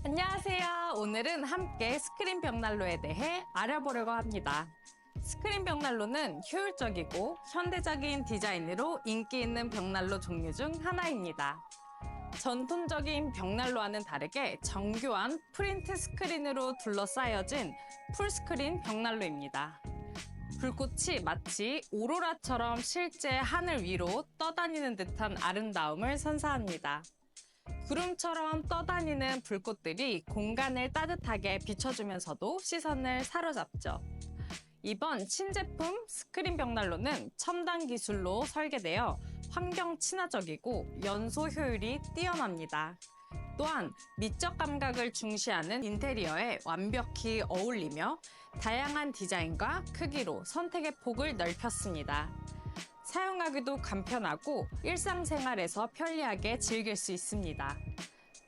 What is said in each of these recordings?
안녕하세요. 오늘은 함께 스크린 벽난로에 대해 알아보려고 합니다. 스크린 벽난로는 효율적이고 현대적인 디자인으로 인기 있는 벽난로 종류 중 하나입니다. 전통적인 벽난로와는 다르게 정교한 프린트 스크린으로 둘러싸여진 풀스크린 벽난로입니다. 불꽃이 마치 오로라처럼 실제 하늘 위로 떠다니는 듯한 아름다움을 선사합니다. 구름처럼 떠다니는 불꽃들이 공간을 따뜻하게 비춰주면서도 시선을 사로잡죠. 이번 신제품 스크린 벽난로는 첨단 기술로 설계되어 환경 친화적이고 연소 효율이 뛰어납니다. 또한 미적 감각을 중시하는 인테리어에 완벽히 어울리며 다양한 디자인과 크기로 선택의 폭을 넓혔습니다. 사용하기도 간편하고 일상생활에서 편리하게 즐길 수 있습니다.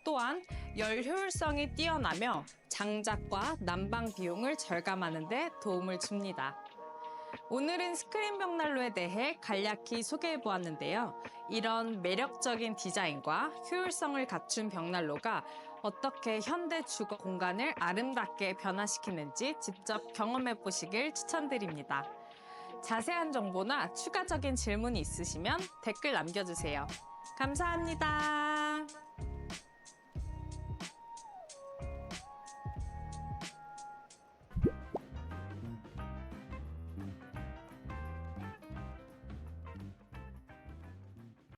또한 열 효율성이 뛰어나며 장작과 난방 비용을 절감하는 데 도움을 줍니다. 오늘은 스크린 벽난로에 대해 간략히 소개해 보았는데요. 이런 매력적인 디자인과 효율성을 갖춘 벽난로가 어떻게 현대 주거 공간을 아름답게 변화시키는지 직접 경험해 보시길 추천드립니다. 자세한 정보나 추가적인 질문이 있으시면 댓글 남겨주세요. 감사합니다.